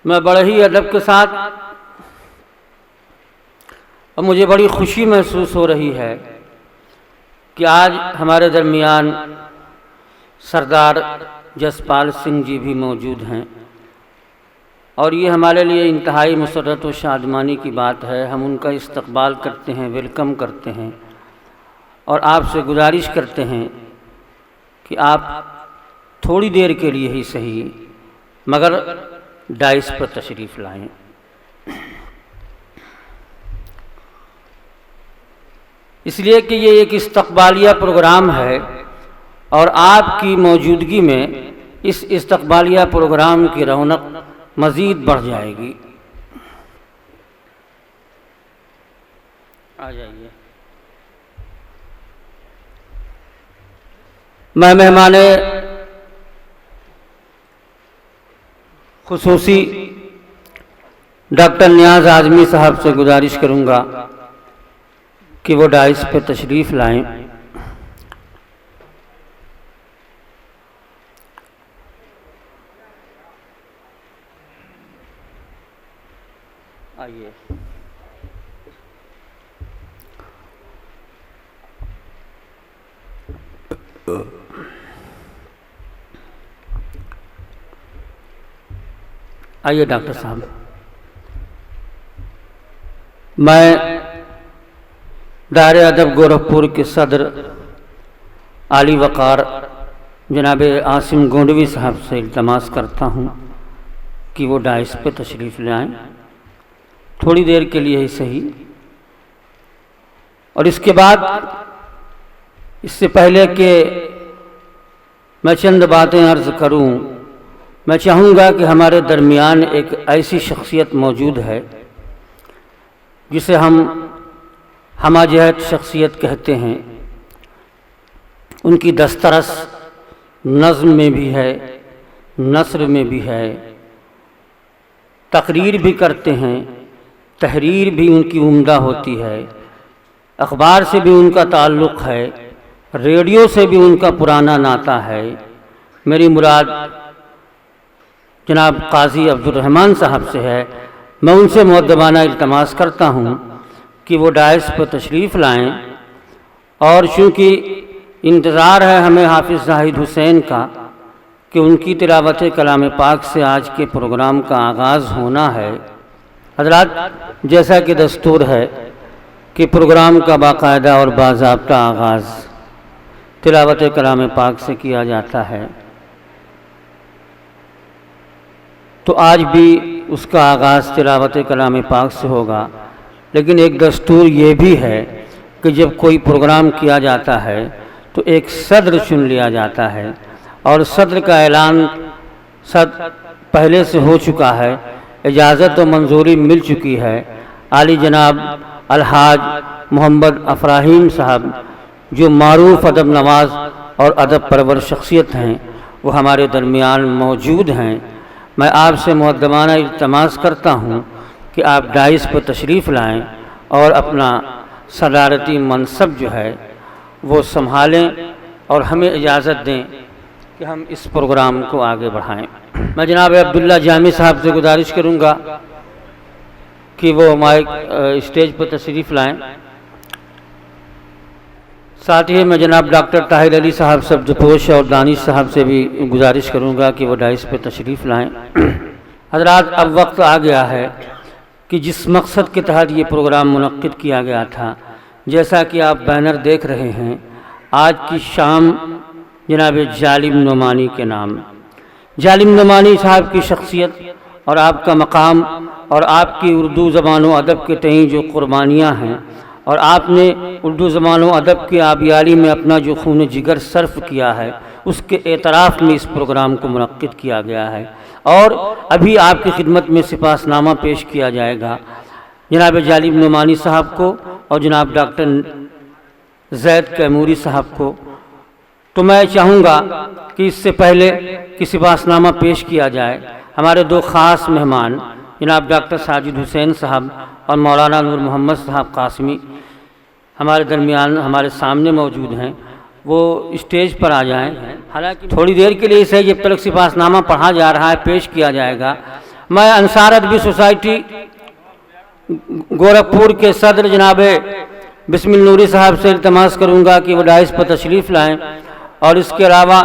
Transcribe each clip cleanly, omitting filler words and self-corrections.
میں بڑے ہی ادب کے ساتھ اور مجھے بڑی خوشی محسوس ہو رہی ہے کہ آج ہمارے درمیان سردار جسپال سنگھ جی بھی موجود ہیں، اور یہ ہمارے لیے انتہائی مسرت و شادمانی کی بات ہے۔ ہم ان کا استقبال کرتے ہیں، ویلکم کرتے ہیں، اور آپ سے گزارش کرتے ہیں کہ آپ تھوڑی دیر کے لیے ہی صحیح مگر ڈائس پر تشریف لائیں۔ اس لیے کہ یہ ایک استقبالیہ پروگرام ہے، اور آپ کی موجودگی میں اس استقبالیہ پروگرام کی رونق مزید بڑھ جائے گی۔ آ جائیے۔ میں مہمان خصوصی ڈاکٹر نیاز اعظمی صاحب سے گزارش کروں گا کہ وہ ڈائس پہ تشریف لائیں۔ آئیے۔ آئیے ڈاکٹر صاحب۔ میں دار ادب گورکھپور کے صدر عالی وقار جناب عاصم گونڈوی صاحب سے التماس کرتا ہوں کہ وہ ڈائس پہ تشریف لائیں، تھوڑی دیر کے لیے ہی صحیح۔ اور اس کے بعد، اس سے پہلے کہ میں چند باتیں عرض کروں، میں چاہوں گا کہ ہمارے درمیان ایک ایسی شخصیت موجود ہے جسے ہم ہمہ جہت شخصیت کہتے ہیں۔ ان کی دسترس نظم میں بھی ہے، نثر میں بھی ہے، تقریر بھی کرتے ہیں، تحریر بھی ان کی عمدہ ہوتی ہے، اخبار سے بھی ان کا تعلق ہے، ریڈیو سے بھی ان کا پرانا ناطہ ہے۔ میری مراد جناب قاضی عبدالرحمن صاحب سے ہے۔ میں ان سے مؤدبانہ التماس کرتا ہوں کہ وہ ڈائس پر تشریف لائیں، اور چونکہ انتظار ہے ہمیں حافظ زاہد حسین کا کہ ان کی تلاوت کلام پاک سے آج کے پروگرام کا آغاز ہونا ہے۔ حضرات، جیسا کہ دستور ہے کہ پروگرام کا باقاعدہ اور باضابطہ آغاز تلاوت کلام پاک سے کیا جاتا ہے، تو آج بھی اس کا آغاز تلاوت کلام پاک سے ہوگا۔ لیکن ایک دستور یہ بھی ہے کہ جب کوئی پروگرام کیا جاتا ہے تو ایک صدر چن لیا جاتا ہے، اور صدر کا اعلان پہلے سے ہو چکا ہے، اجازت و منظوری مل چکی ہے۔ عالی جناب الحاج محمد افراہیم صاحب، جو معروف ادب نواز اور ادب پرور شخصیت ہیں، وہ ہمارے درمیان موجود ہیں۔ میں آپ سے مؤدبانہ التماس کرتا ہوں کہ آپ ڈائس پر تشریف لائیں اور اپنا صدارتی منصب جو ہے وہ سنبھالیں، اور ہمیں اجازت دیں کہ ہم اس پروگرام کو آگے بڑھائیں۔ میں جناب عبداللہ جامی صاحب سے گزارش کروں گا کہ وہ مائک اسٹیج پر تشریف لائیں۔ ساتھ ہی میں جناب ڈاکٹر طاہر علی صاحب سبزپوش اور دانش صاحب سے بھی گزارش کروں گا کہ وہ ڈائس پہ تشریف لائیں۔ حضرات، اب وقت آ گیا ہے کہ جس مقصد کے تحت یہ پروگرام منعقد کیا گیا تھا، جیسا کہ آپ بینر دیکھ رہے ہیں، آج کی شام جناب جالم نعمانی کے نام، جالم نعمانی صاحب کی شخصیت اور آپ کا مقام اور آپ کی اردو زبان و ادب کے تئیں جو قربانیاں ہیں، اور آپ نے اردو زبان و ادب کی آبیاری میں اپنا جو خون جگر صرف کیا ہے، اس کے اعتراف میں اس پروگرام کو منعقد کیا گیا ہے۔ اور ابھی آپ کی خدمت میں سپاس نامہ پیش کیا جائے گا جناب جالب نعمانی صاحب کو اور جناب ڈاکٹر زید کیموری صاحب کو۔ تو میں چاہوں گا کہ اس سے پہلے کہ سپاس نامہ پیش کیا جائے، ہمارے دو خاص مہمان جناب ڈاکٹر ساجد حسین صاحب اور مولانا نور محمد صاحب قاسمی ہمارے درمیان ہمارے سامنے موجود ہیں، وہ اسٹیج پر آ جائیں۔ حالانکہ تھوڑی دیر کے لیے اسے جب تک سپاس نامہ پڑھا جا رہا ہے، پیش کیا جائے گا، मैं अंसार अदबी सोसाइटी गोरखपुर के सदर जनाब बिस्मिल नूरी साहब से इल्तमास करूँगा कि वो डाइस पर तशरीफ़ लाएँ, और इसके अलावा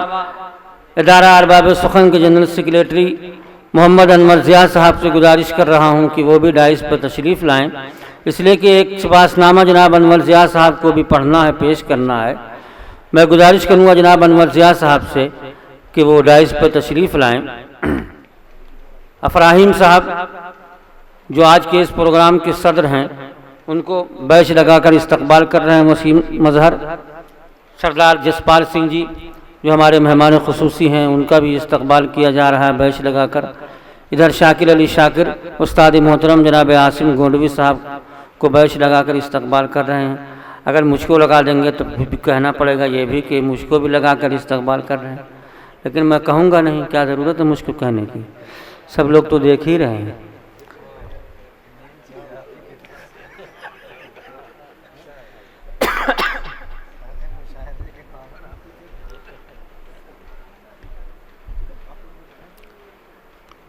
इदारा अरबाब सुखन के जनरल सेक्रेटरी मोहम्मद अनवर ज़िया साहब से गुजारिश कर रहा हूँ कि वो भी डाइस पर तशरीफ़ लाएँ, इसलिए कि एक शबासनामा जनाब अनवर ज़िया साहब को भी पढ़ना है, पेश करना है। मैं गुजारिश करूँगा जनाब अनवर ज़िया साहब से कि वो डाइस पर तशरीफ़ लाएँ। अफराहीम साहब जो आज के इस प्रोग्राम के सदर हैं, उनको बैच लगाकर इस्तकबाल कर रहे हैं वसीम मजहर। सरदार जसपाल सिंह जी जो हमारे मेहमान खुसूसी हैं, उनका भी इस्तकबाल किया जा रहा है बैच लगाकर। इधर शाकिर अली शाकिर उस्ताद मोहतरम जनाब आसिम गोंडवी साहब को बैच लगाकर इस्तकबाल कर रहे हैं। अगर मुझको लगा देंगे तो भी कहना पड़ेगा ये भी कि मुझको भी लगाकर इस्तकबाल कर रहे हैं, लेकिन मैं कहूँगा नहीं, क्या ज़रूरत है मुझको कहने की, सब लोग तो देख ही रहे हैं।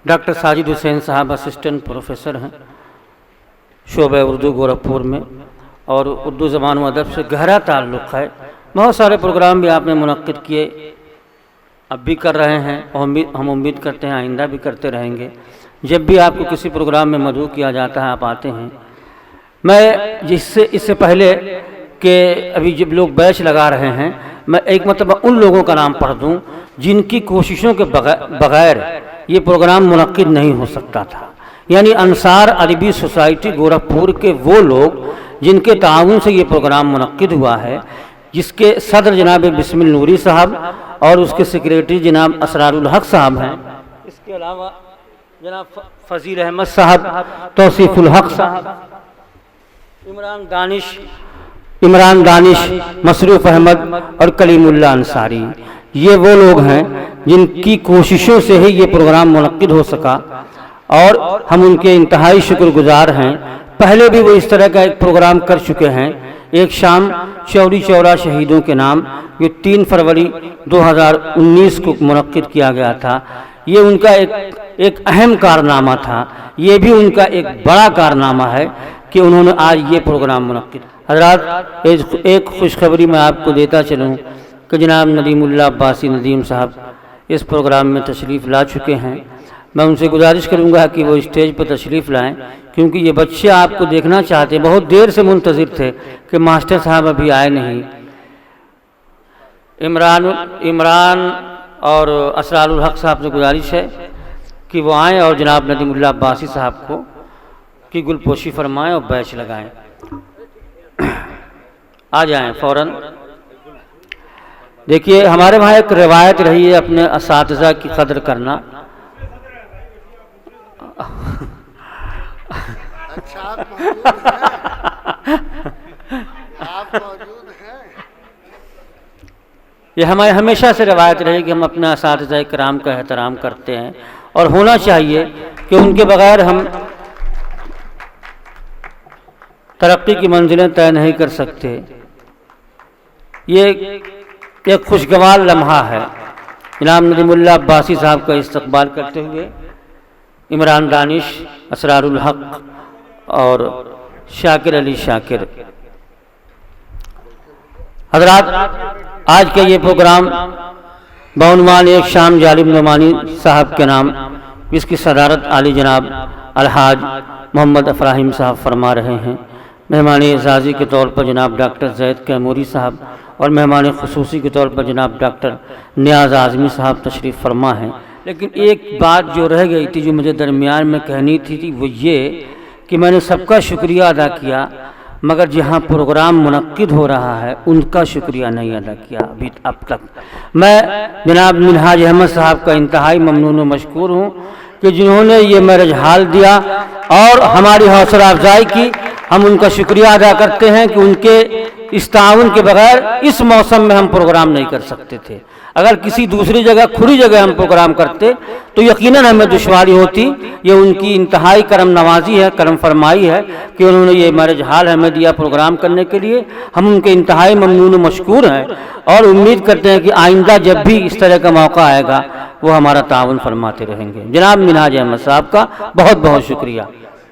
डॉक्टर साजिद हुसैन साहब असिस्टेंट प्रोफेसर हैं शोबे उर्दू गोरखपुर में, और उर्दू ज़बान व अदब से गहरा ताल्लुक़ है। बहुत सारे प्रोग्राम भी आपने मुनक्किद किए, अब भी कर रहे हैं, और हम उम्मीद करते हैं आइंदा भी करते रहेंगे। जब भी आपको किसी प्रोग्राम में मदऊ किया जाता है आप आते हैं। मैं इससे पहले कि अभी जब लोग बैच लगा रहे हैं, मैं एक मतलब उन लोगों का नाम पढ़ दूं जिनकी कोशिशों के बगैर ये प्रोग्राम मुनक्किद नहीं हो सकता था। यानी अंसार अदबी सोसाइटी गोरखपुर के वो लोग जिनके ताउन से ये प्रोग्राम मुनक्किद हुआ है, जिसके सदर जनाब बिस्मिल नूरी साहब और उसके सेक्रेटरी जनाब असरारुल हक साहब हैं। इसके अलावा जनाब फजील अहमद साहब, तौसीफुल हक साहब, इमरान दानिश, मसरूफ़ अहमद और कलीमुल्लाह अंसारी, ये वो लोग हैं जिनकी कोशिशों से ही ये प्रोग्राम मुनक्किद हो सका, और हम उनके इंतहाई शुक्रगुजार हैं। पहले भी वो इस तरह का एक प्रोग्राम कर चुके हैं। एक शाम चौरी चौरा शहीदों के नाम, ये 3 फरवरी 2019 को मुनक्किद किया गया था। ये उनका एक अहम कारनामा था। ये भी उनका एक बड़ा कारनामा है कि उन्होंने आज ये प्रोग्राम मुनक्किद। हज़रात, एक खुशखबरी मैं आपको देता चलूँ कि जनाब नदीमुल्लाह अब्बासी नदीम साहब इस प्रोग्राम में तशरीफ़ ला चुके हैं। मैं उनसे गुजारिश करूंगा कि वो स्टेज पर तशरीफ़ लाएं, क्योंकि ये बच्चे आपको देखना चाहते, बहुत देर से मुंतज़िर थे कि मास्टर साहब अभी आए नहीं। इमरान और असरारुल हक साहब से गुजारिश है कि वो आएँ और जनाब नदीमुल्लाह अब्बासी साहब को की गुलपोशी फरमाएँ और बैच लगाएँ। आ जाएँ फ़ौरन। देखिए, हमारे वहाँ एक रिवायत रही है अपने असातिज़ा की कदर करना। अच्छा, आप मौजूद हैं। ये हमारे हमेशा से रिवायत रही कि हम अपने असातिज़ा किराम का एहतराम करते हैं, और होना चाहिए कि उनके बगैर हम तरक्की की मंजिलें तय नहीं कर सकते। ये एक खुशगवार लम्हा है। जनाब नदीमुल्लाह अब्बासी साहब का इस्तकबाल करते हुए इमरान दानिश, असरारुल हक और शाकिर अली शाकिर। हज़रात, आज का ये प्रोग्राम बउनवान एक शाम जालिब नुमानी साहब के नाम, जिसकी सदारत आली जनाब अलहाज मोहम्मद अफराहीम साहब फरमा रहे हैं। मेहमान एज़ाज़ी के तौर पर जनाब डॉक्टर ज़ैद कैमूरी साहब और मेहमान खुसूसी के तौर पर जनाब डॉक्टर नियाज़ आज़मी साहब तशरीफ़ फरमा हैं। लेकिन एक बात जो रह गई थी, जो मुझे दरमियान में कहनी थी, वो ये कि मैंने सबका शुक्रिया अदा किया, मगर जहाँ प्रोग्राम मुनक्किद हो रहा है उनका शुक्रिया नहीं अदा किया अभी अब तक। मैं जनाब मिनहाज अहमद साहब का इंतहाई ममनून व मशकूर हूँ कि जिन्होंने ये मैरिज हाल दिया और हमारी हौसला अफजाई की। हम उनका शुक्रिया अदा करते हैं कि उनके इस ताउन के बगैर इस मौसम में हम प्रोग्राम नहीं कर सकते थे। अगर किसी दूसरी जगह खुली जगह हम प्रोग्राम करते तो यकीनन हमें दुश्वारी होती। ये उनकी इंतहाई करम नवाजी है, करम फरमाई है कि उन्होंने ये मैरिज हाल हमें दिया प्रोग्राम करने के लिए। हम उनके इंतहाई ममनून मशकूर हैं और उम्मीद करते हैं कि आइंदा जब भी इस तरह का मौका आएगा وہ ہمارا تعاون فرماتے رہیں گے۔ جناب منہاج احمد صاحب کا بہت بہت شکریہ۔